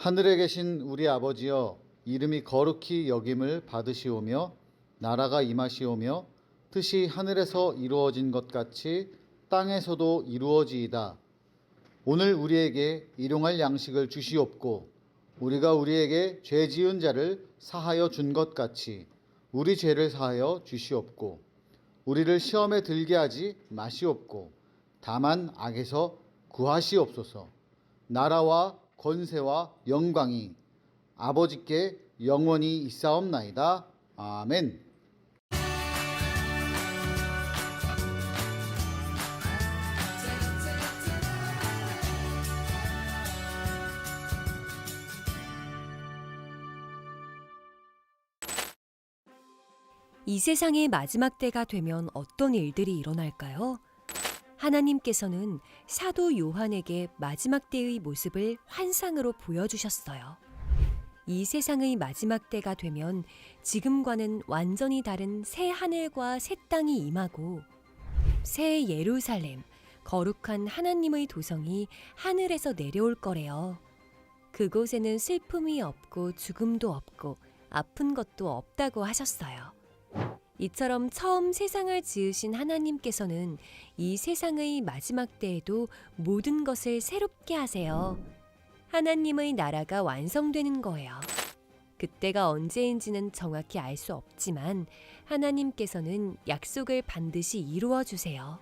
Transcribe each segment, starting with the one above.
하늘에 계신 우리 아버지여, 이름이 거룩히 여김을 받으시오며 나라가 임하시오며 뜻이 하늘에서 이루어진 것 같이 땅에서도 이루어지이다. 오늘 우리에게 일용할 양식을 주시옵고 우리가 우리에게 죄 지은 자를 사하여 준 것 같이 우리 죄를 사하여 주시옵고 우리를 시험에 들게 하지 마시옵고 다만 악에서 구하시옵소서. 나라와 권세와 영광이 아버지께 영원히 있사옵나이다. 아멘. 이 세상의 마지막 때가 되면 어떤 일들이 일어날까요? 하나님께서는 사도 요한에게 마지막 때의 모습을 환상으로 보여주셨어요. 이 세상의 마지막 때가 되면 지금과는 완전히 다른 새 하늘과 새 땅이 임하고 새 예루살렘, 거룩한 하나님의 도성이 하늘에서 내려올 거래요. 그곳에는 슬픔이 없고 죽음도 없고 아픈 것도 없다고 하셨어요. 이처럼 처음 세상을 지으신 하나님께서는 이 세상의 마지막 때에도 모든 것을 새롭게 하세요. 하나님의 나라가 완성되는 거예요. 그때가 언제인지는 정확히 알 수 없지만 하나님께서는 약속을 반드시 이루어 주세요.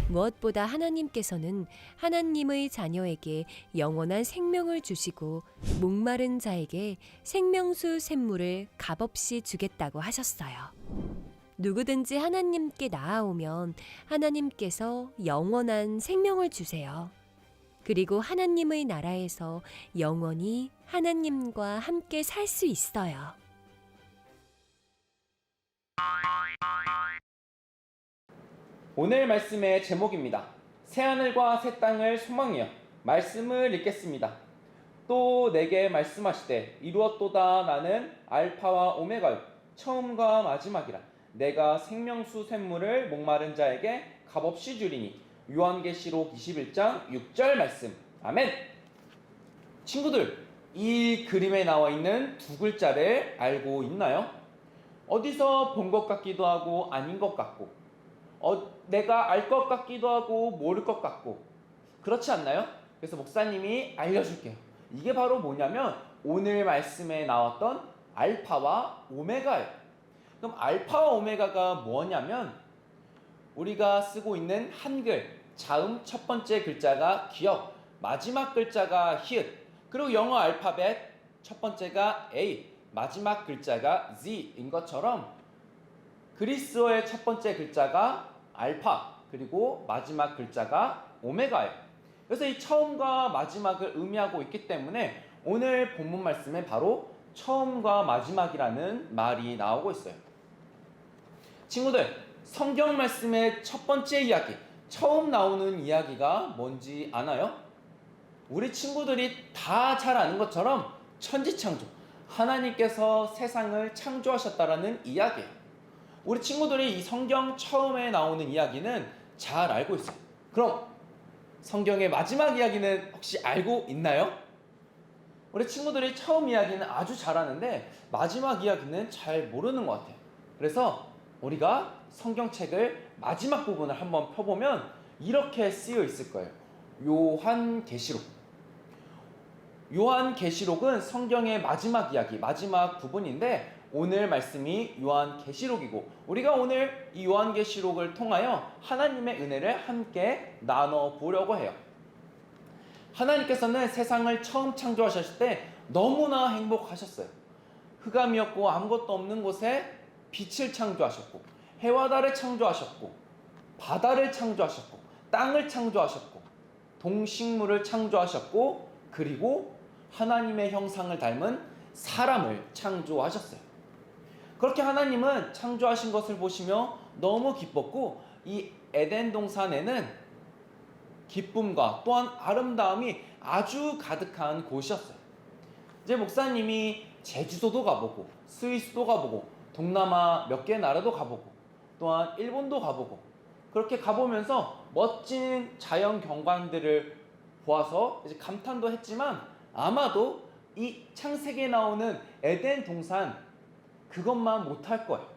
무엇보다 하나님께서는 하나님의 자녀에게 영원한 생명을 주시고 목마른 자에게 생명수 샘물을 값없이 주겠다고 하셨어요. 누구든지 하나님께 나아오면 하나님께서 영원한 생명을 주세요. 그리고 하나님의 나라에서 영원히 하나님과 함께 살 수 있어요. 오늘 말씀의 제목입니다. 새하늘과 새 땅을 소망하여 말씀을 읽겠습니다. 또 내게 말씀하시되 이루었도다. 나는 알파와 오메가요 처음과 마지막이라. 내가 생명수 샘물을 목마른 자에게 값없이 주리니. 요한계시록 21장 6절 말씀. 아멘. 친구들, 이 그림에 나와 있는 두 글자를 알고 있나요? 어디서 본 것 같기도 하고 아닌 것 같고 내가 알 것 같기도 하고 모를 것 같고 그렇지 않나요? 그래서 목사님이 알려줄게요. 이게 바로 뭐냐면 오늘 말씀에 나왔던 알파와 오메가예요. 그럼 알파와 오메가가 뭐냐면 우리가 쓰고 있는 한글 자음 첫 번째 글자가 기역, 마지막 글자가 히읗, 그리고 영어 알파벳 첫 번째가 A, 마지막 글자가 Z인 것처럼 그리스어의 첫 번째 글자가 알파, 그리고 마지막 글자가 오메가예요. 그래서 이 처음과 마지막을 의미하고 있기 때문에 오늘 본문 말씀에 바로 처음과 마지막이라는 말이 나오고 있어요. 친구들, 성경 말씀의 첫 번째 이야기, 처음 나오는 이야기가 뭔지 아나요? 우리 친구들이 다 잘 아는 것처럼 천지창조, 하나님께서 세상을 창조하셨다라는 이야기예요. 우리 친구들이 이 성경 처음에 나오는 이야기는 잘 알고 있어요. 그럼 성경의 마지막 이야기는 혹시 알고 있나요? 우리 친구들이 처음 이야기는 아주 잘 아는데 마지막 이야기는 잘 모르는 것 같아요. 그래서 우리가 성경책을 마지막 부분을 한번 펴보면 이렇게 쓰여 있을 거예요. 요한계시록. 요한계시록은 성경의 마지막 이야기, 마지막 부분인데 오늘 말씀이 요한계시록이고 우리가 오늘 이 요한계시록을 통하여 하나님의 은혜를 함께 나눠보려고 해요. 하나님께서는 세상을 처음 창조하셨을 때 너무나 행복하셨어요. 흑암이었고 아무것도 없는 곳에 빛을 창조하셨고 해와 달을 창조하셨고 바다를 창조하셨고 땅을 창조하셨고 동식물을 창조하셨고 그리고 하나님의 형상을 닮은 사람을 창조하셨어요. 그렇게 하나님은 창조하신 것을 보시며 너무 기뻤고 이 에덴 동산에는 기쁨과 또한 아름다움이 아주 가득한 곳이었어요. 이제 목사님이 제주도도 가보고 스위스도 가보고 동남아 몇 개 나라도 가보고 또한 일본도 가보고 그렇게 가보면서 멋진 자연 경관들을 보아서 이제 감탄도 했지만 아마도 이 창세기에 나오는 에덴 동산 그것만 못할 거예요.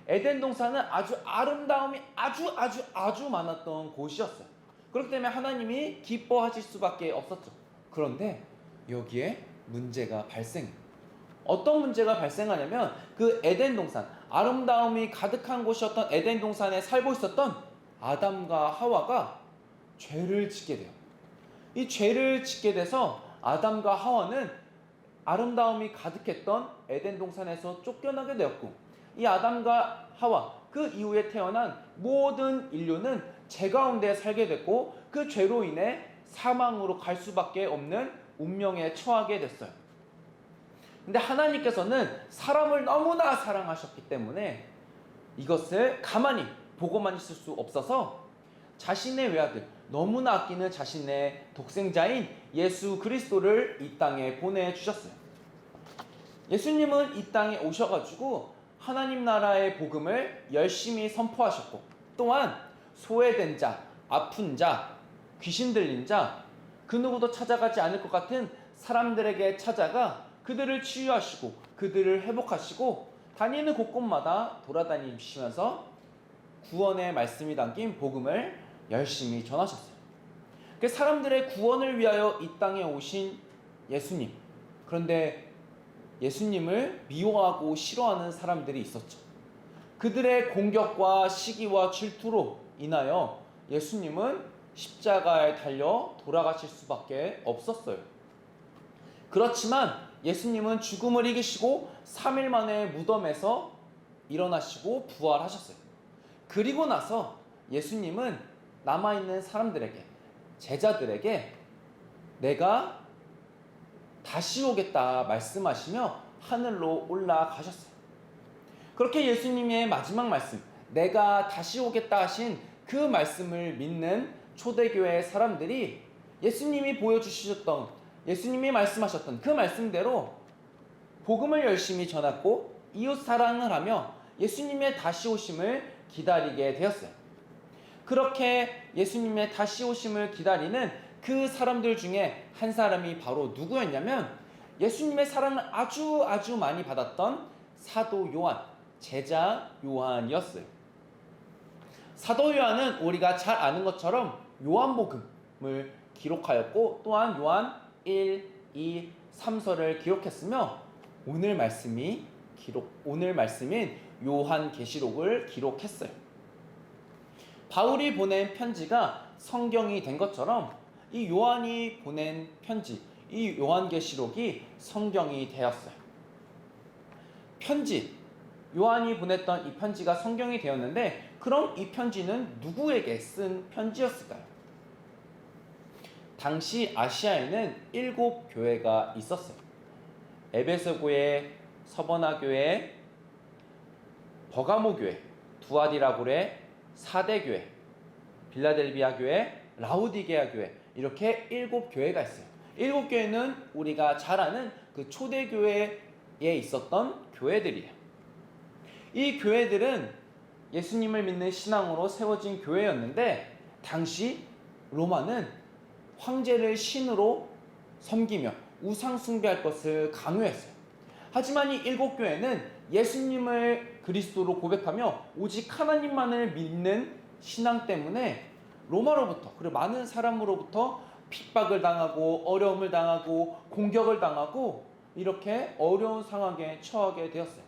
에덴 동산은 아주 아름다움이 아주 많았던 곳이었어요. 그렇기 때문에 하나님이 기뻐하실 수밖에 없었죠. 그런데 여기에 문제가 발생해요. 어떤 문제가 발생하냐면 그 에덴 동산, 아름다움이 가득한 곳이었던 에덴 동산에 살고 있었던 아담과 하와가 죄를 짓게 돼요. 이 죄를 짓게 돼서 아담과 하와는 아름다움이 가득했던 에덴 동산에서 쫓겨나게 되었고, 이 아담과 하와 그 이후에 태어난 모든 인류는 죄 가운데 살게 됐고, 그 죄로 인해 사망으로 갈 수밖에 없는 운명에 처하게 됐어요. 근데 하나님께서는 사람을 너무나 사랑하셨기 때문에 이것을 가만히 보고만 있을 수 없어서 자신의 외아들, 너무나 아끼는 자신의 독생자인 예수 그리스도를 이 땅에 보내주셨어요. 예수님은 이 땅에 오셔가지고 하나님 나라의 복음을 열심히 선포하셨고, 또한 소외된 자, 아픈 자, 귀신 들린 자, 그 누구도 찾아가지 않을 것 같은 사람들에게 찾아가 그들을 치유하시고 그들을 회복하시고 다니는 곳곳마다 돌아다니시면서 구원의 말씀이 담긴 복음을 열심히 전하셨어요. 그 사람들의 구원을 위하여 이 땅에 오신 예수님. 그런데 예수님을 미워하고 싫어하는 사람들이 있었죠. 그들의 공격과 시기와 질투로 인하여 예수님은 십자가에 달려 돌아가실 수밖에 없었어요. 그렇지만 예수님은 죽음을 이기시고 3일 만에 무덤에서 일어나시고 부활하셨어요. 그리고 나서 예수님은 남아있는 사람들에게, 제자들에게 내가 다시 오겠다 말씀하시며 하늘로 올라가셨어요. 그렇게 예수님의 마지막 말씀, 내가 다시 오겠다 하신 그 말씀을 믿는 초대교회 사람들이 예수님이 보여주셨던, 예수님이 말씀하셨던 그 말씀대로 복음을 열심히 전했고 이웃 사랑을 하며 예수님의 다시 오심을 기다리게 되었어요. 그렇게 예수님의 다시 오심을 기다리는 그 사람들 중에 한 사람이 바로 누구였냐면 예수님의 사랑을 아주 많이 받았던 사도 요한, 제자 요한이었어요. 사도 요한은 우리가 잘 아는 것처럼 요한복음을 기록하였고, 또한 요한 1, 2, 3서를 기록했으며 오늘 말씀인 요한계시록을 기록했어요. 바울이 보낸 편지가 성경이 된 것처럼 이 요한이 보낸 편지, 이 요한계시록이 성경이 되었어요. 편지, 요한이 보냈던 이 편지가 성경이 되었는데, 그럼 이 편지는 누구에게 쓴 편지였을까요? 당시 아시아에는 7교회가 있었어요. 에베소 교회, 서버나 교회, 버가모 교회, 두아디라 교회, 사대 교회, 빌라델비아 교회, 라우디게아 교회, 이렇게 7교회가 있어요. 7교회는 우리가 잘 아는 그 초대교회에 있었던 교회들이에요. 이 교회들은 예수님을 믿는 신앙으로 세워진 교회였는데, 당시 로마는 황제를 신으로 섬기며 우상 숭배할 것을 강요했어요. 하지만 이 7교회는 예수님을 그리스도로 고백하며 오직 하나님만을 믿는 신앙 때문에 로마로부터, 그리고 많은 사람으로부터 핍박을 당하고 어려움을 당하고 공격을 당하고 이렇게 어려운 상황에 처하게 되었어요.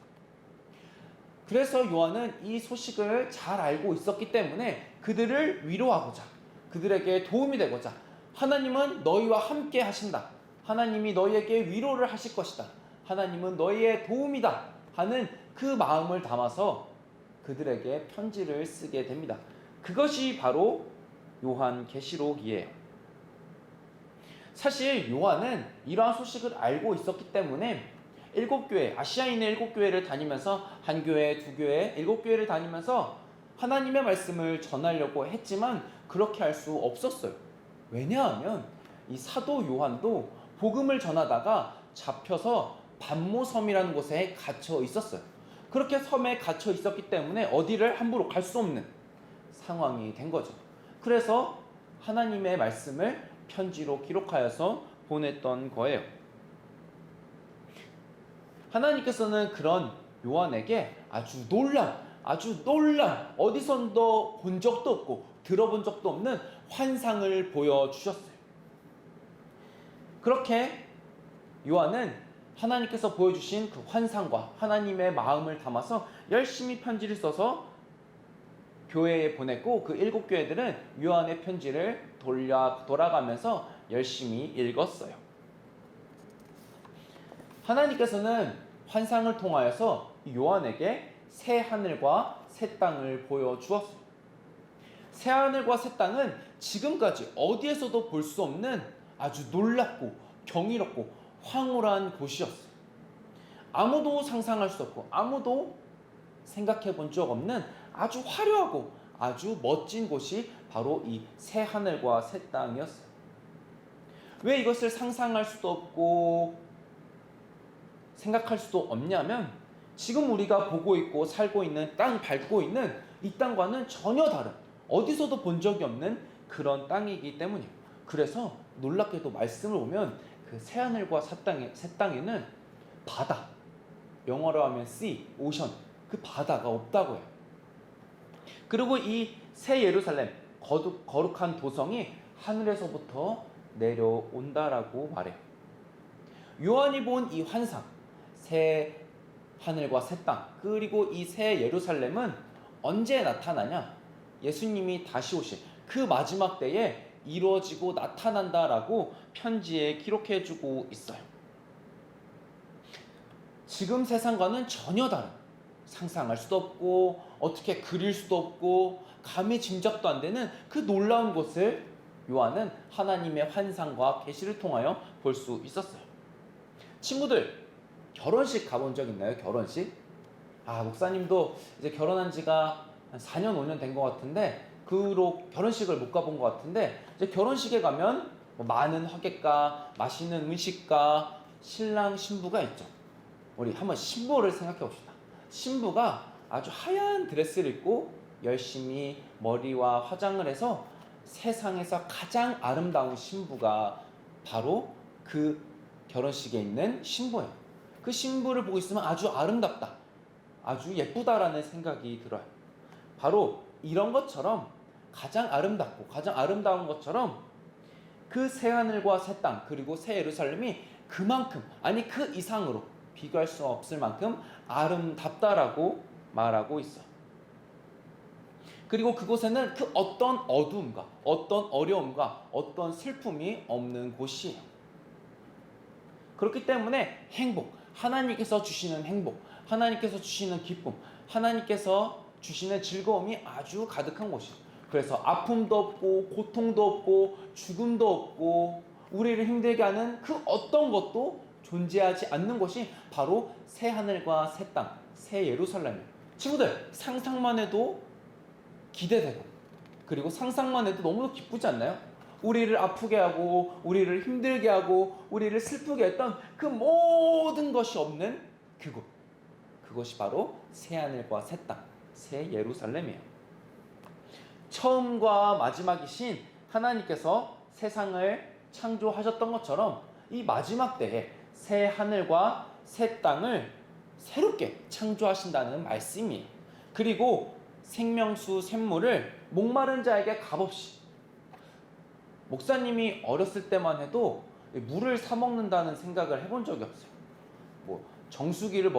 그래서 요한은 이 소식을 잘 알고 있었기 때문에 그들을 위로하고자, 그들에게 도움이 되고자, 하나님은 너희와 함께 하신다, 하나님이 너희에게 위로를 하실 것이다, 하나님은 너희의 도움이다 하는 그 마음을 담아서 그들에게 편지를 쓰게 됩니다. 그것이 바로 요한계시록이에요. 사실 요한은 이러한 소식을 알고 있었기 때문에 7교회, 아시아에 있는 7교회를 다니면서 한 교회, 두 교회, 7교회를 다니면서 하나님의 말씀을 전하려고 했지만 그렇게 할 수 없었어요. 왜냐하면 이 사도 요한도 복음을 전하다가 잡혀서 반모섬이라는 곳에 갇혀 있었어요. 그렇게 섬에 갇혀 있었기 때문에 어디를 함부로 갈 수 없는 상황이 된 거죠. 그래서 하나님의 말씀을 편지로 기록하여서 보냈던 거예요. 하나님께서는 그런 요한에게 아주 놀란 어디선도 본 적도 없고 들어본 적도 없는 환상을 보여주셨어요. 그렇게 요한은 하나님께서 보여주신 그 환상과 하나님의 마음을 담아서 열심히 편지를 써서 교회에 보냈고, 그 7교회들은 요한의 편지를 돌아가면서 열심히 읽었어요. 하나님께서는 환상을 통하여서 요한에게 새 하늘과 새 땅을 보여주었어요. 새 하늘과 새 땅은 지금까지 어디에서도 볼 수 없는 아주 놀랍고 경이롭고 황홀한 곳이었어요. 아무도 상상할 수 없고 아무도 생각해 본 적 없는 아주 화려하고 아주 멋진 곳이 바로 이 새 하늘과 새 땅이었어요. 왜 이것을 상상할 수도 없고 생각할 수도 없냐면, 지금 우리가 보고 있고 살고 있는 땅, 밟고 있는 이 땅과는 전혀 다른, 어디서도 본 적이 없는 그런 땅이기 때문이에요. 그래서 놀랍게도 말씀을 보면 그 새 하늘과 새 땅에는 바다, 영어로 하면 sea, 오션, 그 바다가 없다고 해요. 그리고 이 새 예루살렘, 거룩한 도성이 하늘에서부터 내려온다라고 말해요. 요한이 본 이 환상, 새 하늘과 새 땅, 그리고 이 새 예루살렘은 언제 나타나냐? 예수님이 다시 오실 그 마지막 때에 이루어지고 나타난다라고 편지에 기록해주고 있어요. 지금 세상과는 전혀 다른, 상상할 수도 없고 어떻게 그릴 수도 없고 감히 짐작도 안 되는 그 놀라운 것을 요한은 하나님의 환상과 계시를 통하여 볼 수 있었어요. 친구들, 결혼식 가본 적 있나요? 결혼식? 목사님도 이제 결혼한 지가 한 4년 5년 된 것 같은데 그로 결혼식을 못 가본 것 같은데, 이제 결혼식에 가면 많은 화객과 맛있는 음식과 신랑 신부가 있죠. 우리 한번 신부를 생각해 봅시다. 신부가 아주 하얀 드레스를 입고 열심히 머리와 화장을 해서 세상에서 가장 아름다운 신부가 바로 그 결혼식에 있는 신부예요. 그 신부를 보고 있으면 아주 아름답다, 아주 예쁘다라는 생각이 들어요. 바로 이런 것처럼 가장 아름답고 가장 아름다운 것처럼 그 새하늘과 새 땅, 그리고 새 예루살렘이 그만큼, 아니 그 이상으로 비교할 수 없을 만큼 아름답다라고 말하고 있어. 그리고 그곳에는 그 어떤 어두움과 어떤 어려움과 어떤 슬픔이 없는 곳이에요. 그렇기 때문에 행복, 하나님께서 주시는 행복, 하나님께서 주시는 기쁨, 하나님께서 주시는 즐거움이 아주 가득한 곳이에요. 그래서 아픔도 없고 고통도 없고 죽음도 없고 우리를 힘들게 하는 그 어떤 것도 존재하지 않는 곳이 바로 새 하늘과 새 땅, 새 예루살렘이에요. 친구들, 상상만 해도 기대되고, 그리고 상상만 해도 너무 기쁘지 않나요? 우리를 아프게 하고 우리를 힘들게 하고 우리를 슬프게 했던 그 모든 것이 없는 그곳, 그것이 바로 새 하늘과 새 땅, 새 예루살렘이에요. 처음과 마지막이신 하나님께서 세상을 창조하셨던 것처럼 이 마지막 때에 새 하늘과 새 땅을 새롭게 창조하신다는 말씀이에요. 그리고 생명수 샘물을 목마른 자에게 값없이, 목사님이 어렸을 때만 해도 물을 사 먹는다는 생각을 해본 적이 없어요. 정수기를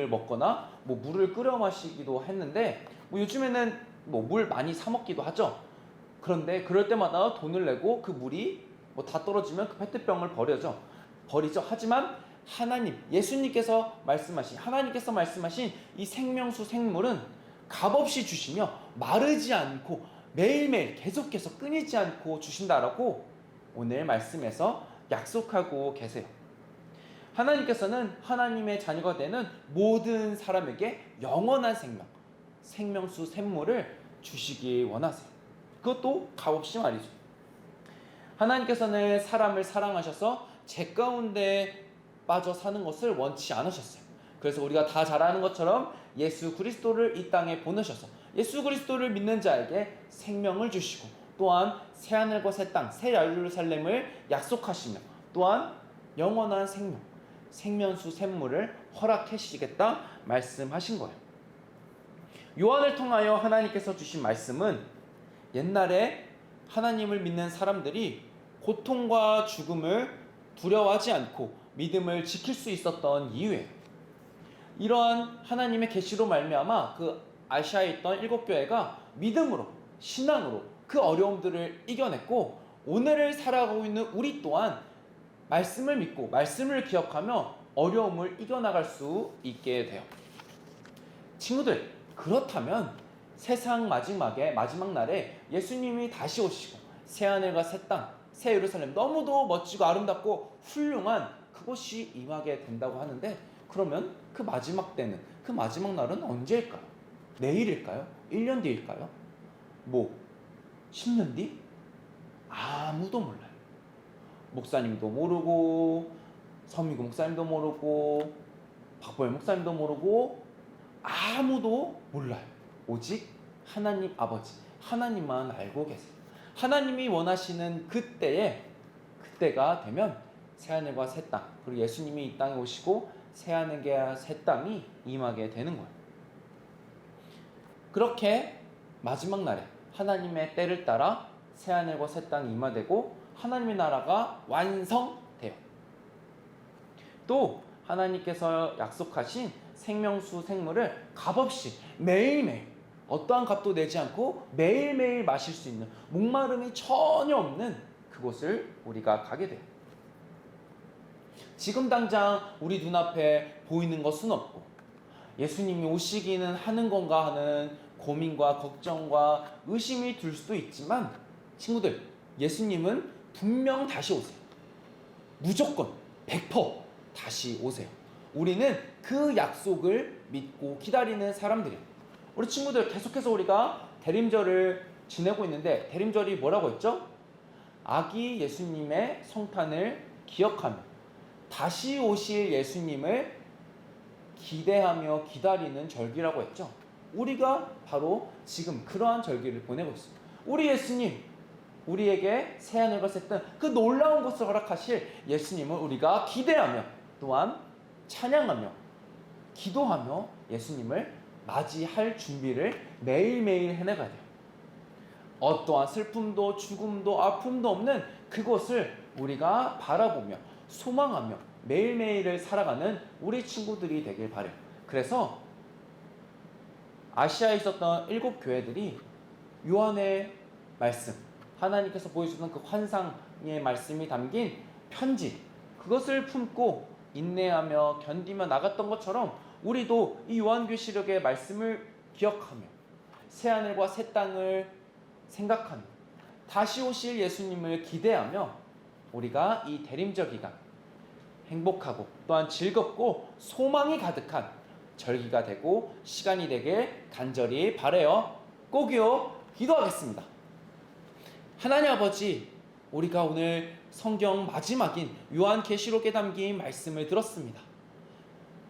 먹거나 물을 끓여 마시기도 했는데, 요즘에는 물 많이 사 먹기도 하죠. 그런데 그럴 때마다 돈을 내고 그 물이 다 떨어지면 그 페트병을 버리죠. 하지만 예수님께서 말씀하신 이 생명수 생물은 값없이 주시며 마르지 않고 매일매일 계속해서 끊이지 않고 주신다라고 오늘 말씀에서 약속하고 계세요. 하나님께서는 하나님의 자녀가 되는 모든 사람에게 영원한 생명수 샘물을 주시기 원하세요. 그것도 값없이 말이죠. 하나님께서는 사람을 사랑하셔서 죄 가운데 빠져 사는 것을 원치 않으셨어요. 그래서 우리가 다 잘 아는 것처럼 예수 그리스도를 이 땅에 보내셔서 예수 그리스도를 믿는 자에게 생명을 주시고, 또한 새하늘과 새 땅, 새 예루살렘을 약속하시며, 또한 영원한 생명, 생명수 샘물을 허락해 주시겠다 말씀하신 거예요. 요한을 통하여 하나님께서 주신 말씀은 옛날에 하나님을 믿는 사람들이 고통과 죽음을 두려워하지 않고 믿음을 지킬 수 있었던 이유예요. 이러한 하나님의 계시로 말미암아 그 아시아에 있던 7교회가 믿음으로, 신앙으로 그 어려움들을 이겨냈고, 오늘을 살아가고 있는 우리 또한 말씀을 믿고 말씀을 기억하며 어려움을 이겨나갈 수 있게 돼요. 친구들, 그렇다면 세상 마지막 날에 예수님이 다시 오시고 새하늘과 새 땅, 새 예루살렘, 너무도 멋지고 아름답고 훌륭한 그곳이 임하게 된다고 하는데, 그러면 그 마지막 때는, 그 마지막 날은 언제일까요? 내일일까요? 1년 뒤일까요? 10년 뒤? 아무도 몰라요. 목사님도 모르고, 서미구 목사님도 모르고, 박보영 목사님도 모르고, 아무도 몰라요. 오직 하나님 아버지, 하나님만 알고 계세요. 하나님이 원하시는 그때가 되면 새하늘과 새 땅, 그리고 예수님이 이 땅에 오시고 새하늘과 새 땅이 임하게 되는 거예요. 그렇게 마지막 날에 하나님의 때를 따라 새하늘과 새 땅이 임하되고 하나님의 나라가 완성돼요. 또 하나님께서 약속하신 생명수 생물을 값없이 매일매일, 어떠한 값도 내지 않고 매일매일 마실 수 있는, 목마름이 전혀 없는 그곳을 우리가 가게 돼요. 지금 당장 우리 눈앞에 보이는 것은 없고 예수님이 오시기는 하는 건가 하는 고민과 걱정과 의심이 들 수도 있지만, 친구들, 예수님은 분명 다시 오세요. 무조건 100% 다시 오세요. 우리는 그 약속을 믿고 기다리는 사람들이에요. 우리 친구들, 계속해서 우리가 대림절을 지내고 있는데, 대림절이 뭐라고 했죠? 아기 예수님의 성탄을 기억하며 다시 오실 예수님을 기대하며 기다리는 절기라고 했죠. 우리가 바로 지금 그러한 절기를 보내고 있습니다. 우리 예수님, 우리에게 새하늘과 새 땅, 그 놀라운 것을 허락하실 예수님을 우리가 기대하며, 또한 찬양하며 기도하며 예수님을 맞이할 준비를 매일매일 해내가야 돼요. 어떠한 슬픔도 죽음도 아픔도 없는 그것을 우리가 바라보며 소망하며 매일매일을 살아가는 우리 친구들이 되길 바래요. 그래서 아시아에 있었던 7교회들이 요한의 말씀, 하나님께서 보여주는 그 환상의 말씀이 담긴 편지, 그것을 품고 인내하며 견디며 나갔던 것처럼 우리도 이 요한계시록의 말씀을 기억하며 새하늘과 새 땅을 생각하며 다시 오실 예수님을 기대하며 우리가 이 대림절 기간 행복하고 또한 즐겁고 소망이 가득한 절기가 되고 시간이 되길 간절히 바라요. 꼭이요. 기도하겠습니다. 하나님 아버지, 우리가 오늘 성경 마지막인 요한계시록에 담긴 말씀을 들었습니다.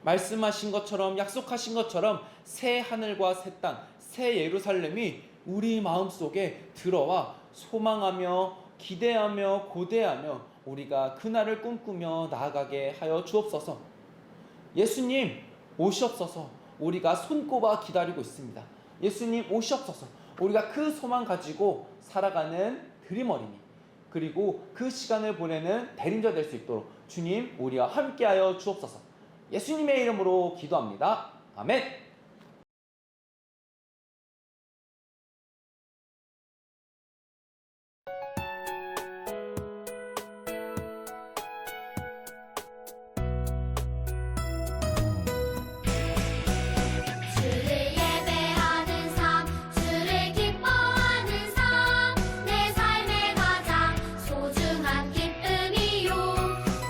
말씀하신 것처럼, 약속하신 것처럼 새 하늘과 새 땅, 새 예루살렘이 우리 마음속에 들어와 소망하며 기대하며 고대하며 우리가 그날을 꿈꾸며 나아가게 하여 주옵소서. 예수님 오시옵소서. 우리가 손꼽아 기다리고 있습니다. 예수님 오시옵소서. 우리가 그 소망 가지고 살아가는 드리머리니, 그리고 그 시간을 보내는 대림절 될 수 있도록 주님 우리와 함께하여 주옵소서. 예수님의 이름으로 기도합니다. 아멘.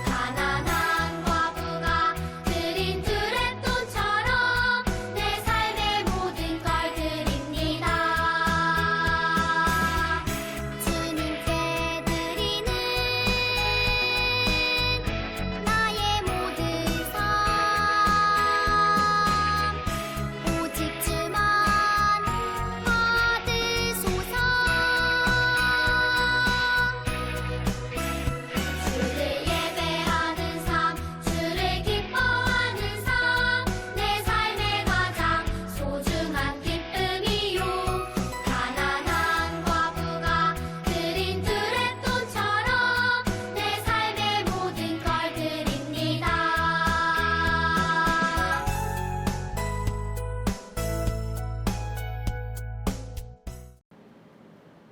가난한 과부가 드린 드레돈처럼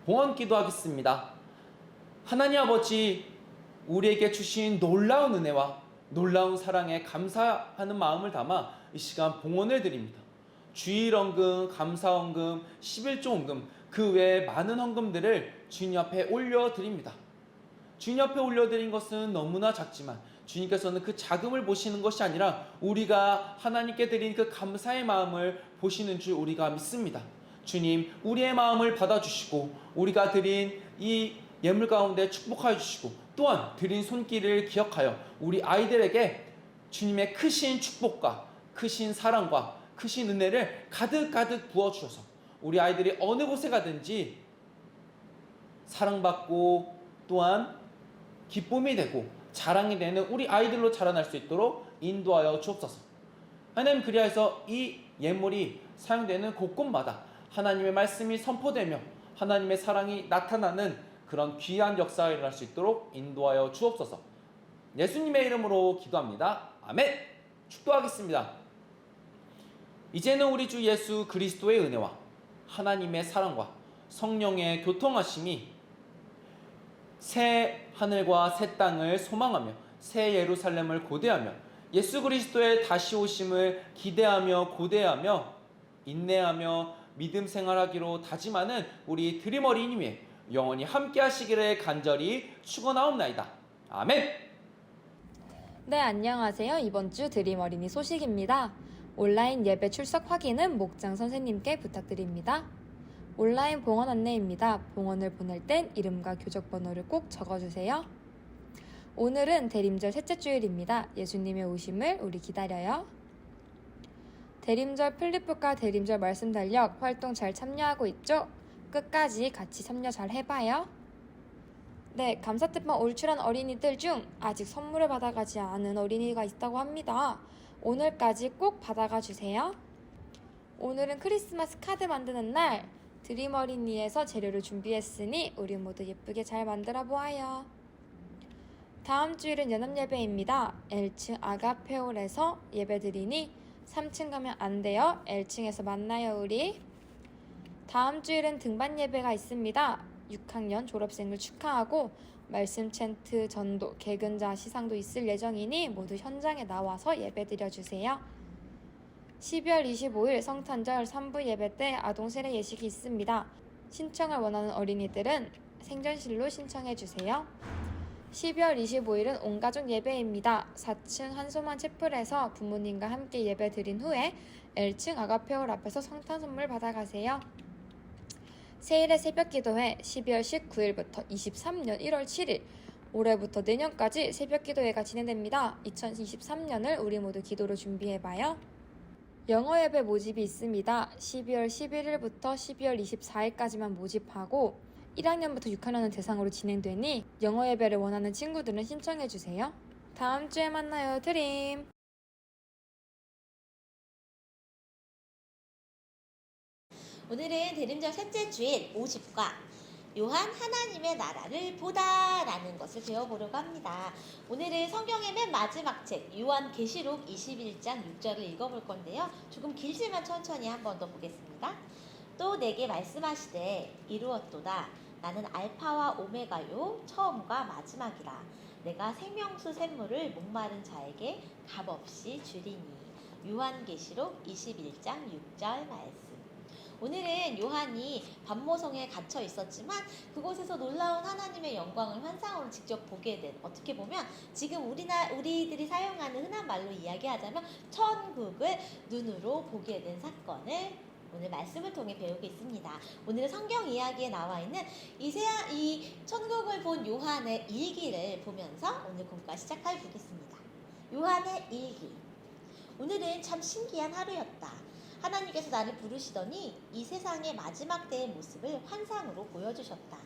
봉헌 기도하겠습니다. 하나님 아버지, 우리에게 주신 놀라운 은혜와 놀라운 사랑에 감사하는 마음을 담아 이 시간 봉헌을 드립니다. 주일 헌금, 감사 헌금, 11조 헌금, 그 외에 많은 헌금들을 주님 앞에 올려드립니다. 주님 앞에 올려드린 것은 너무나 작지만 주님께서는 그 자금을 보시는 것이 아니라 우리가 하나님께 드린 그 감사의 마음을 보시는 줄 우리가 믿습니다. 주님, 우리의 마음을 받아주시고 우리가 드린 이 예물 가운데 축복하여 주시고 또한 드린 손길을 기억하여 우리 아이들에게 주님의 크신 축복과 크신 사랑과 크신 은혜를 가득가득 부어주셔서 우리 아이들이 어느 곳에 가든지 사랑받고 또한 기쁨이 되고 자랑이 되는 우리 아이들로 자라날 수 있도록 인도하여 주옵소서. 하나님, 그리하여서 이 예물이 사용되는 곳곳마다 하나님의 말씀이 선포되며 하나님의 사랑이 나타나는 그런 귀한 역사가 일어날 수 있도록 인도하여 주옵소서. 예수님의 이름으로 기도합니다. 아멘. 축도하겠습니다. 이제는 우리 주 예수 그리스도의 은혜와 하나님의 사랑과 성령의 교통하심이 새 하늘과 새 땅을 소망하며 새 예루살렘을 고대하며 예수 그리스도의 다시 오심을 기대하며 고대하며 인내하며 믿음 생활하기로 다짐하는 우리 드림 어린이님의 영원히 함께 하시기를 간절히 축원하옵나이다. 아멘. 네, 안녕하세요. 이번 주 드림 어린이 소식입니다. 온라인 예배 출석 확인은 목장 선생님께 부탁드립니다. 온라인 봉헌 안내입니다. 봉헌을 보낼 땐 이름과 교적 번호를 꼭 적어주세요. 오늘은 대림절 셋째 주일입니다. 예수님의 오심을 우리 기다려요. 대림절 플립북과 대림절 말씀 달력 활동 잘 참여하고 있죠? 끝까지 같이 참여 잘 해봐요. 네, 감사특판 올출한 어린이들 중 아직 선물을 받아가지 않은 어린이가 있다고 합니다. 오늘까지 꼭 받아가 주세요. 오늘은 크리스마스 카드 만드는 날, 드림 어린이에서 재료를 준비했으니 우리 모두 예쁘게 잘 만들어 보아요. 다음 주일은 연합예배입니다. L층 아가페올에서 예배드리니 3층 가면 안 돼요. L층에서 만나요 우리. 다음 주일은 등반 예배가 있습니다. 6학년 졸업생을 축하하고 말씀 챈트 전도, 개근자 시상도 있을 예정이니 모두 현장에 나와서 예배드려주세요. 12월 25일 성탄절 3부 예배 때 아동 세례 예식이 있습니다. 신청을 원하는 어린이들은 생전실로 신청해주세요. 12월 25일은 온가족 예배입니다. 4층 한소만 채플에서 부모님과 함께 예배 드린 후에 L층 아가페올 앞에서 성탄 선물 받아가세요. 세일의 새벽기도회 12월 19일부터 23년 1월 7일 올해부터 내년까지 새벽기도회가 진행됩니다. 2023년을 우리 모두 기도로 준비해봐요. 영어 예배 모집이 있습니다. 12월 11일부터 12월 24일까지만 모집하고 1학년부터 6학년을 대상으로 진행되니 영어 예배를 원하는 친구들은 신청해주세요. 다음 주에 만나요. 드림! 오늘은 대림절 셋째 주일 50과 요한 하나님의 나라를 보다 라는 것을 배워보려고 합니다. 오늘은 성경의 맨 마지막 책 요한 계시록 21장 6절을 읽어볼 건데요. 조금 길지만 천천히 한 번 더 보겠습니다. 또 내게 말씀하시되 이루었도다. 나는 알파와 오메가요 처음과 마지막이라. 내가 생명수 샘물을 목마른 자에게 값없이 주리니. 요한계시록 21장 6절 말씀. 오늘은 요한이 반모성에 갇혀 있었지만 그곳에서 놀라운 하나님의 영광을 환상으로 직접 보게 된, 어떻게 보면 지금 우리들이 사용하는 흔한 말로 이야기하자면 천국을 눈으로 보게 된 사건을 오늘 말씀을 통해 배우고 있습니다. 오늘은 성경 이야기에 나와 있는 이 천국을 본 요한의 일기를 보면서 오늘 공과 시작해 보겠습니다. 요한의 일기. 오늘은 참 신기한 하루였다. 하나님께서 나를 부르시더니 이 세상의 마지막 때의 모습을 환상으로 보여주셨다.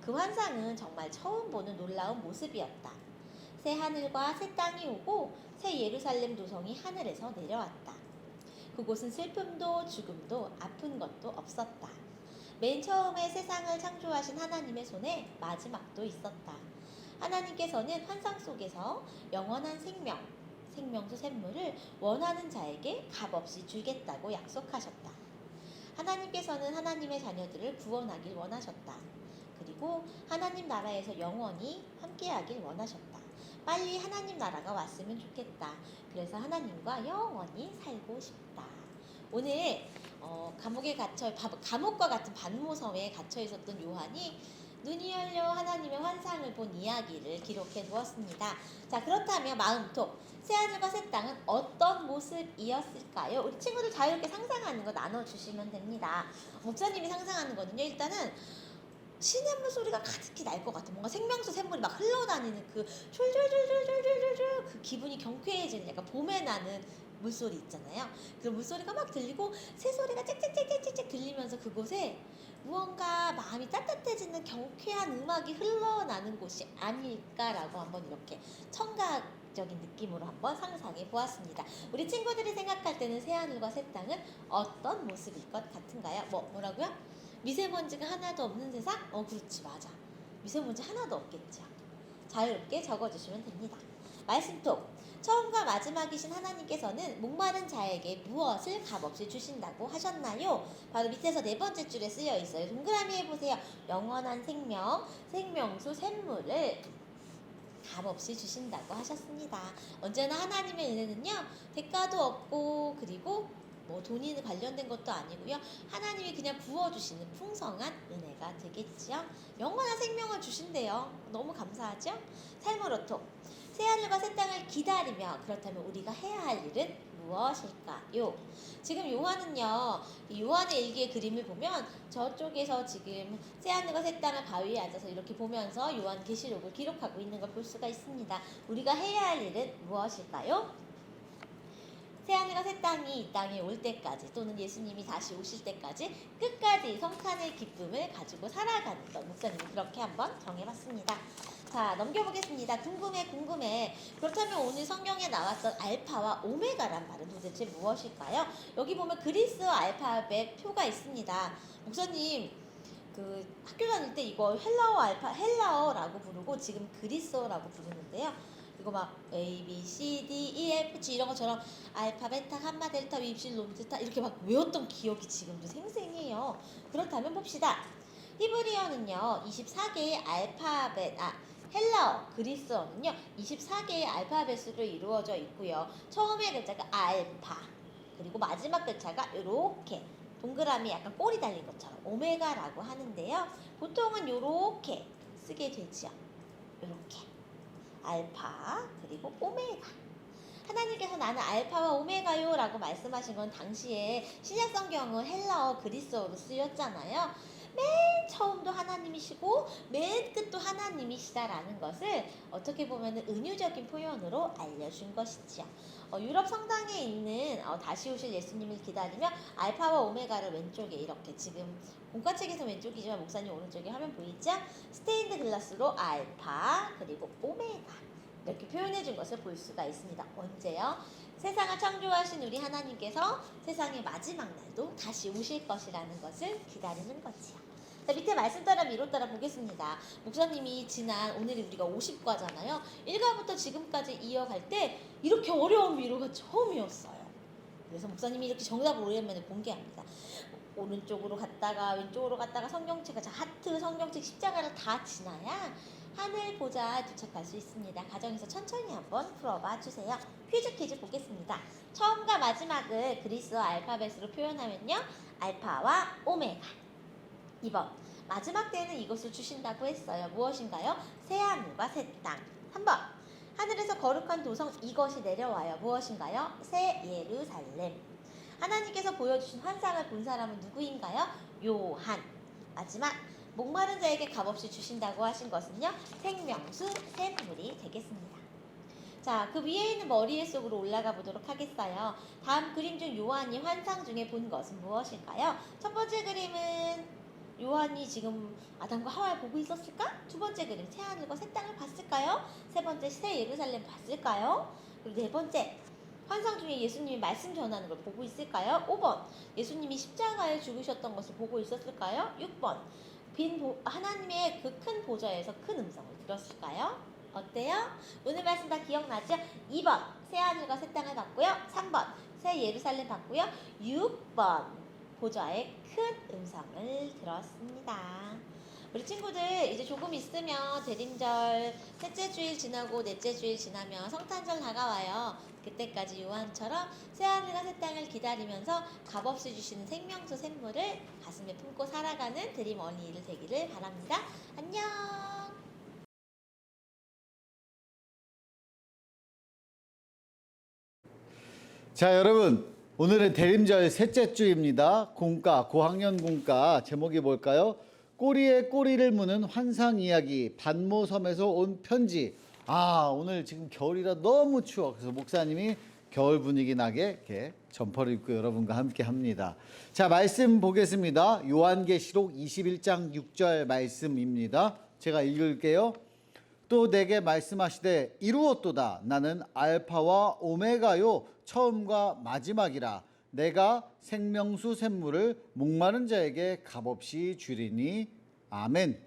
그 환상은 정말 처음 보는 놀라운 모습이었다. 새 하늘과 새 땅이 오고 새 예루살렘 도성이 하늘에서 내려왔다. 그곳은 슬픔도 죽음도 아픈 것도 없었다. 맨 처음에 세상을 창조하신 하나님의 손에 마지막도 있었다. 하나님께서는 환상 속에서 영원한 생명수 샘물을 원하는 자에게 값없이 주겠다고 약속하셨다. 하나님께서는 하나님의 자녀들을 구원하길 원하셨다. 그리고 하나님 나라에서 영원히 함께하길 원하셨다. 빨리 하나님 나라가 왔으면 좋겠다. 그래서 하나님과 영원히 살고 싶다. 오늘 감옥과 같은 반모섬에 갇혀 있었던 요한이 눈이 열려 하나님의 환상을 본 이야기를 기록해 두었습니다. 자, 그렇다면 마음톡, 새하늘과 새 땅은 어떤 모습이었을까요? 우리 친구들 자유롭게 상상하는 거 나눠주시면 됩니다. 목사님이 상상하는 거는요, 일단은 시냇물 소리가 가득히 날 것 같아. 뭔가 생명수 샘물이 막 흘러다니는 그 졸졸졸졸졸졸졸 그 기분이 경쾌해지는 약간 봄에 나는 물소리 있잖아요. 그 물소리가 막 들리고 새소리가 짹짹짹짹짹 들리면서 그곳에 무언가 마음이 따뜻해지는 경쾌한 음악이 흘러나는 곳이 아닐까라고 한번 이렇게 청각적인 느낌으로 한번 상상해 보았습니다. 우리 친구들이 생각할 때는 새하늘과 새 땅은 어떤 모습일 것 같은가요? 뭐라고요? 미세먼지가 하나도 없는 세상? 그렇지, 맞아. 미세먼지 하나도 없겠죠. 자유롭게 적어주시면 됩니다. 말씀톡. 처음과 마지막이신 하나님께서는 목마른 자에게 무엇을 값없이 주신다고 하셨나요? 바로 밑에서 네 번째 줄에 쓰여 있어요. 동그라미 해보세요. 영원한 생명, 생명수, 샘물을 값없이 주신다고 하셨습니다. 언제나 하나님의 은혜는요, 대가도 없고, 그리고 돈이 관련된 것도 아니고요. 하나님이 그냥 부어주시는 풍성한 은혜가 되겠지요. 영원한 생명을 주신대요. 너무 감사하죠? 삶으로톡. 새하늘과 새 땅을 기다리며 그렇다면 우리가 해야 할 일은 무엇일까요? 지금 요한은요, 요한의 일기의 그림을 보면 저쪽에서 지금 새하늘과 새 땅을 바위에 앉아서 이렇게 보면서 요한 계시록을 기록하고 있는 걸 볼 수가 있습니다. 우리가 해야 할 일은 무엇일까요? 새하늘과 새 땅이 이 땅에 올 때까지 또는 예수님이 다시 오실 때까지 끝까지 성탄의 기쁨을 가지고 살아가는 것, 목사님이 그렇게 한번 정해봤습니다. 자, 넘겨보겠습니다. 궁금해. 그렇다면 오늘 성경에 나왔던 알파와 오메가란 말은 도대체 무엇일까요? 여기 보면 그리스어 알파벳 표가 있습니다. 목사님, 학교 다닐 때 이거 헬라어라고 부르고 지금 그리스어라고 부르는데요. 이거 막 A, B, C, D, E, F, G 이런 것처럼 알파, 베타, 감마, 델타, 윕실론, 제타 이렇게 막 외웠던 기억이 지금도 생생해요. 그렇다면 봅시다. 히브리어는요 24개의 헬라어, 그리스어는요 24개의 알파벳으로 이루어져 있고요. 처음에 글자가 알파, 그리고 마지막 글자가 이렇게 동그라미 약간 꼬리 달린 것처럼 오메가라고 하는데요. 보통은 이렇게 쓰게 되죠. 이렇게 알파 그리고 오메가. 하나님께서 나는 알파와 오메가요 라고 말씀하신 건 당시에 신약 성경은 헬라어 그리스어로 쓰였잖아요. 맨 처음도 하나님이시고 맨 끝도 하나님이시다라는 것을 어떻게 보면 은유적인 표현으로 알려준 것이죠. 유럽 성당에 있는 다시 오실 예수님을 기다리며 알파와 오메가를 왼쪽에 이렇게 지금 공과책에서 왼쪽이지만 목사님 오른쪽에 화면 보이죠? 스테인드 글라스로 알파 그리고 오메가 이렇게 표현해 준 것을 볼 수가 있습니다. 언제요? 세상을 창조하신 우리 하나님께서 세상의 마지막 날도 다시 오실 것이라는 것을 기다리는 거지요. 자, 밑에 말씀 따라 미로 따라 보겠습니다. 목사님이 오늘이 우리가 50과잖아요. 1과부터 지금까지 이어갈 때 이렇게 어려운 미로가 처음이었어요. 그래서 목사님이 이렇게 정답을 오랜만에 공개합니다. 오른쪽으로 갔다가 왼쪽으로 갔다가 성경책, 하트, 성경책, 십자가를 다 지나야 하늘 보좌에 도착할 수 있습니다. 가정에서 천천히 한번 풀어봐 주세요. 퀴즈 보겠습니다. 처음과 마지막을 그리스어 알파벳으로 표현하면요. 알파와 오메가. 2번. 마지막 때는 이것을 주신다고 했어요. 무엇인가요? 새하늘과 새 땅. 3번. 하늘에서 거룩한 도성 이것이 내려와요. 무엇인가요? 새 예루살렘. 하나님께서 보여주신 환상을 본 사람은 누구인가요? 요한. 마지막. 목마른 자에게 값없이 주신다고 하신 것은요. 생명수, 샘물이 되겠습니다. 자, 그 위에 있는 머리에 속으로 올라가 보도록 하겠어요. 다음 그림 중 요한이 환상 중에 본 것은 무엇일까요? 첫 번째 그림은 요한이 지금 아담과 하와를 보고 있었을까? 두 번째 그림 새하늘과 새 땅을 봤을까요? 세 번째 새 예루살렘 봤을까요? 그리고 네 번째 환상 중에 예수님이 말씀 전하는 걸 보고 있을까요? 5번 예수님이 십자가에 죽으셨던 것을 보고 있었을까요? 6번 하나님의 그 큰 보좌에서 큰 음성을 들었을까요? 어때요? 오늘 말씀 다 기억나죠? 2번 새하늘과 새 땅을 봤고요. 3번 새 예루살렘 봤고요. 6번 보좌의 큰 음성을 들었습니다. 우리 친구들 이제 조금 있으면 대림절 셋째 주일 지나고 넷째 주일 지나면 성탄절 다가와요. 그때까지 요한처럼 새하늘과 새 땅을 기다리면서 값없이 주시는 생명수 샘물을 가슴에 품고 살아가는 드림 어린이들 되기를 바랍니다. 안녕. 자, 여러분, 오늘은 대림절 셋째 주입니다. 공과, 고학년 공과 제목이 뭘까요? 꼬리에 꼬리를 무는 환상 이야기, 반모섬에서 온 편지. 오늘 지금 겨울이라 너무 추워. 그래서 목사님이 겨울 분위기 나게 이렇게 점퍼를 입고 여러분과 함께 합니다. 자, 말씀 보겠습니다. 요한계시록 21장 6절 말씀입니다. 제가 읽을게요. 또 내게 말씀하시되 이루었도다. 나는 알파와 오메가요 처음과 마지막이라. 내가 생명수 샘물을 목마른 자에게 값없이 주리니. 아멘.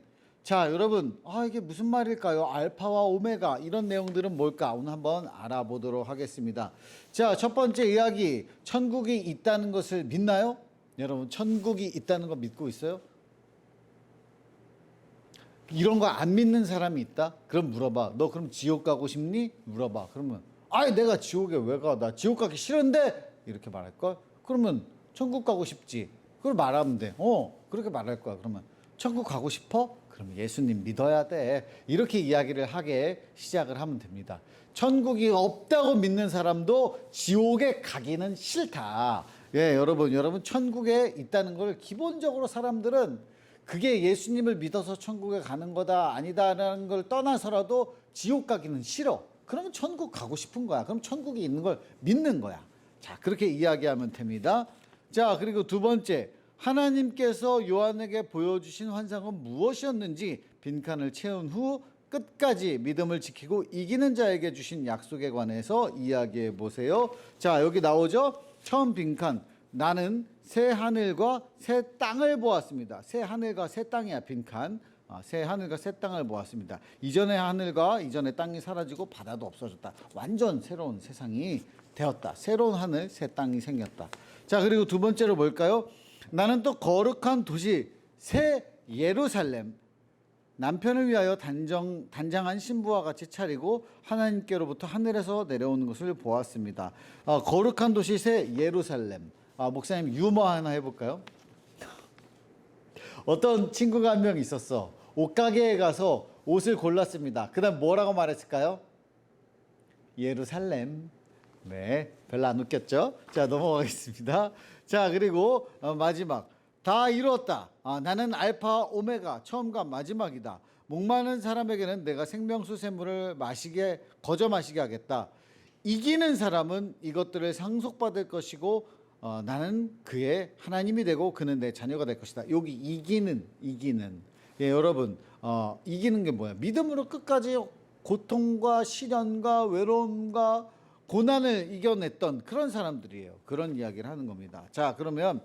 자, 여러분, 이게 무슨 말일까요? 알파와 오메가, 이런 내용들은 뭘까? 오늘 한번 알아보도록 하겠습니다. 자, 첫 번째 이야기, 천국이 있다는 것을 믿나요? 여러분, 천국이 있다는 거 믿고 있어요? 이런 거 안 믿는 사람이 있다? 그럼 물어봐. 너 그럼 지옥 가고 싶니? 물어봐. 그러면 내가 지옥에 왜 가? 나 지옥 가기 싫은데? 이렇게 말할걸? 그러면 천국 가고 싶지. 그걸 말하면 돼. 그렇게 말할 거야. 그러면 천국 가고 싶어? 그럼 예수님 믿어야 돼. 이렇게 이야기를 하게 시작을 하면 됩니다. 천국이 없다고 믿는 사람도 지옥에 가기는 싫다. 예, 여러분 천국에 있다는 걸 기본적으로 사람들은 그게 예수님을 믿어서 천국에 가는 거다 아니다라는 걸 떠나서라도 지옥 가기는 싫어. 그러면 천국 가고 싶은 거야. 그럼 천국이 있는 걸 믿는 거야. 자, 그렇게 이야기하면 됩니다. 자, 그리고 두 번째, 하나님께서 요한에게 보여주신 환상은 무엇이었는지 빈칸을 채운 후 끝까지 믿음을 지키고 이기는 자에게 주신 약속에 관해서 이야기해 보세요. 자, 여기 나오죠? 처음 빈칸. 나는 새 하늘과 새 땅을 보았습니다. 새 하늘과 새 땅이야, 빈칸. 새 하늘과 새 땅을 보았습니다. 이전의 하늘과 이전의 땅이 사라지고 바다도 없어졌다. 완전 새로운 세상이 되었다. 새로운 하늘, 새 땅이 생겼다. 자, 그리고 두 번째로 뭘까요? 나는 또 거룩한 도시 새 예루살렘, 남편을 위하여 단장한 신부와 같이 차리고 하나님께로부터 하늘에서 내려오는 것을 보았습니다. 거룩한 도시 새 예루살렘. 목사님 유머 하나 해볼까요? 어떤 친구가 한 명 있었어. 옷가게에 가서 옷을 골랐습니다. 그 다음 뭐라고 말했을까요? 예루살렘. 네, 별로 안 웃겼죠? 자, 넘어가겠습니다. 자, 그리고 마지막. 다 이루었다. 나는 알파 오메가, 처음과 마지막이다. 목마른 사람에게는 내가 생명수 샘물을 거저 마시게 하겠다. 이기는 사람은 이것들을 상속받을 것이고 나는 그의 하나님이 되고 그는 내 자녀가 될 것이다. 여기 이기는. 예, 여러분, 이기는 게 뭐야? 믿음으로 끝까지 고통과 시련과 외로움과 고난을 이겨냈던 그런 사람들이에요. 그런 이야기를 하는 겁니다. 자, 그러면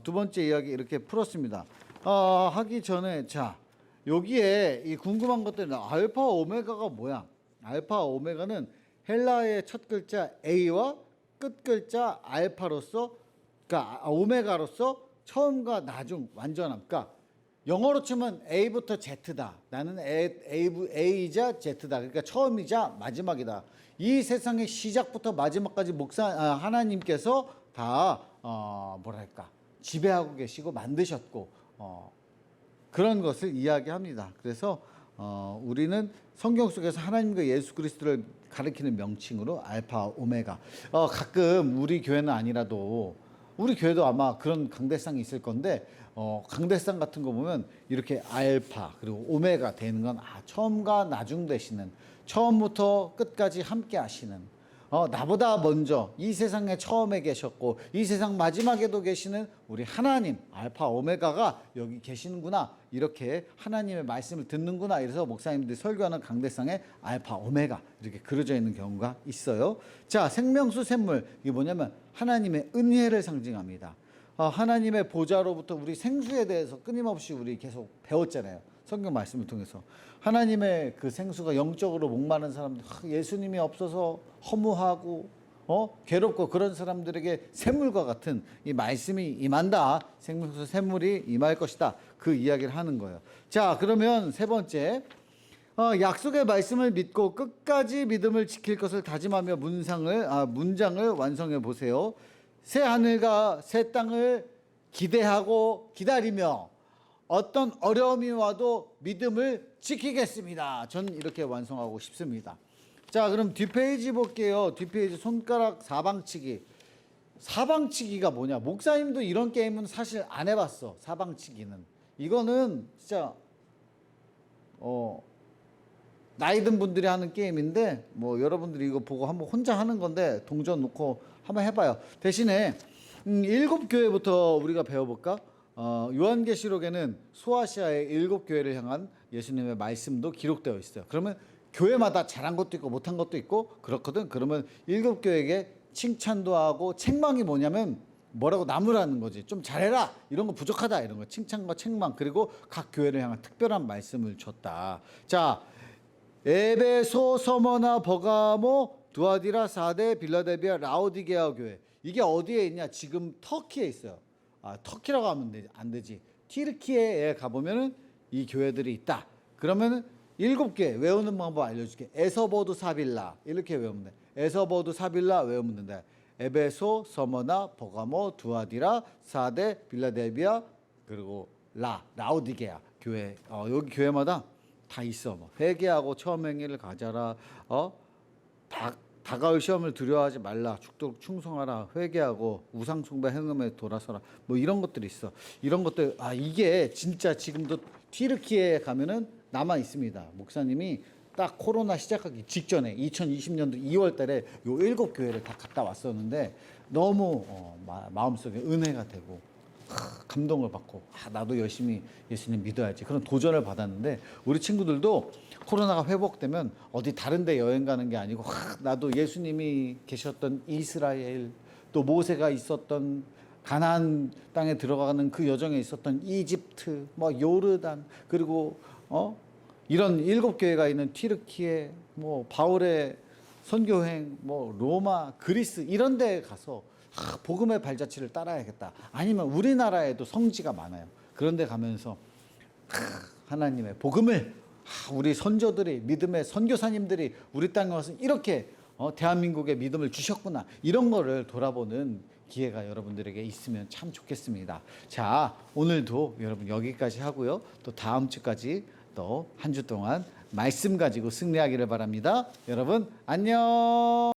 두 번째 이야기 이렇게 풀었습니다. 하기 전에 자, 여기에 이 궁금한 것들은 알파 오메가가 뭐야? 알파 오메가는 헬라어의 첫 글자 A와 끝 글자 알파로서, 그러니까 오메가로서 처음과 나중 완전함. 그러니까 영어로 치면 A부터 Z다. 나는 A이자 Z다. 그러니까 처음이자 마지막이다. 이 세상의 시작부터 마지막까지 하나님께서 다 지배하고 계시고 만드셨고 그런 것을 이야기합니다. 그래서 우리는 성경 속에서 하나님과 예수 그리스도를 가리키는 명칭으로 알파 오메가. 가끔 우리 교회는 아니라도 우리 교회도 아마 그런 강대상이 있을 건데 강대상 같은 거 보면 이렇게 알파 그리고 오메가 되는 건 처음과 나중 되시는, 처음부터 끝까지 함께 하시는, 나보다 먼저 이 세상에 처음에 계셨고 이 세상 마지막에도 계시는 우리 하나님 알파 오메가가 여기 계시는구나, 이렇게 하나님의 말씀을 듣는구나, 이래서 목사님들이 설교하는 강대상에 알파 오메가 이렇게 그려져 있는 경우가 있어요. 자, 생명수 샘물, 이게 뭐냐면 하나님의 은혜를 상징합니다. 하나님의 보좌로부터 우리 생수에 대해서 끊임없이 우리 계속 배웠잖아요. 성경 말씀을 통해서 하나님의 그 생수가 영적으로 목마른 사람들, 예수님이 없어서 허무하고 괴롭고 그런 사람들에게 샘물과 같은 이 말씀이 임한다. 생명수 샘물이 임할 것이다. 그 이야기를 하는 거예요. 자, 그러면 세 번째, 약속의 말씀을 믿고 끝까지 믿음을 지킬 것을 다짐하며 문장을 완성해 보세요. 새 하늘과 새 땅을 기대하고 기다리며 어떤 어려움이 와도 믿음을 지키겠습니다. 전 이렇게 완성하고 싶습니다. 자, 그럼 뒷페이지 볼게요. 뒷페이지 손가락 사방치기. 사방치기가 뭐냐? 목사님도 이런 게임은 사실 안 해봤어. 사방치기는. 이거는 진짜 나이 든 분들이 하는 게임인데 뭐 여러분들이 이거 보고 한번 혼자 하는 건데 동전 놓고 한번 해봐요. 대신에 7교회부터 우리가 배워볼까? 요한계시록에는 소아시아의 7교회를 향한 예수님의 말씀도 기록되어 있어요. 그러면 교회마다 잘한 것도 있고 못한 것도 있고 그렇거든. 그러면 7교회에게 칭찬도 하고 책망이 뭐냐면 뭐라고 나무라는 거지. 좀 잘해라. 이런 거 부족하다. 이런 거 칭찬과 책망. 그리고 각 교회를 향한 특별한 말씀을 줬다. 자, 에베소, 서머나, 버가모, 두아디라, 사데, 빌라델비아, 라오디게아 교회. 이게 어디에 있냐? 지금 터키에 있어요. 터키라고 하면 안 되지. 튀르키예에 가보면은 이 교회들이 있다. 그러면은 7개 외우는 방법 알려줄게. 에서보드 사빌라 이렇게 외우면 돼. 에서보드 사빌라 외우면 된다. 에베소, 서머나, 버가모, 두아디라, 사데, 빌라델비아 그리고 라오디게아 교회. 여기 교회마다 다 있어. 뭐 회개하고 처음 행위를 가져라. 다가올 시험을 두려워하지 말라. 죽도록 충성하라. 회개하고 우상 숭배 행음에 돌아서라. 뭐 이런 것들이 있어. 이런 것들 이게 진짜 지금도 튀르키예에 가면은 남아 있습니다. 목사님이 딱 코로나 시작하기 직전에 2020년도 2월 달에 요 7교회를 다 갔다 왔었는데 너무 마음속에 은혜가 되고 감동을 받고 나도 열심히 예수님 믿어야지 그런 도전을 받았는데 우리 친구들도 코로나가 회복되면 어디 다른 데 여행 가는 게 아니고 나도 예수님이 계셨던 이스라엘 또 모세가 있었던 가나안 땅에 들어가는 그 여정에 있었던 이집트 뭐 요르단 그리고 이런 7교회가 있는 튀르키예 뭐 바울의 선교행 뭐 로마 그리스 이런 데 가서 복음의 발자취를 따라야겠다. 아니면 우리나라에도 성지가 많아요. 그런 데 가면서 하나님의 복음을 우리 선조들이 믿음의 선교사님들이 우리 땅에 와서 이렇게 대한민국에 믿음을 주셨구나. 이런 거를 돌아보는 기회가 여러분들에게 있으면 참 좋겠습니다. 자, 오늘도 여러분 여기까지 하고요. 또 다음 주까지 또 한 주 동안 말씀 가지고 승리하기를 바랍니다. 여러분 안녕.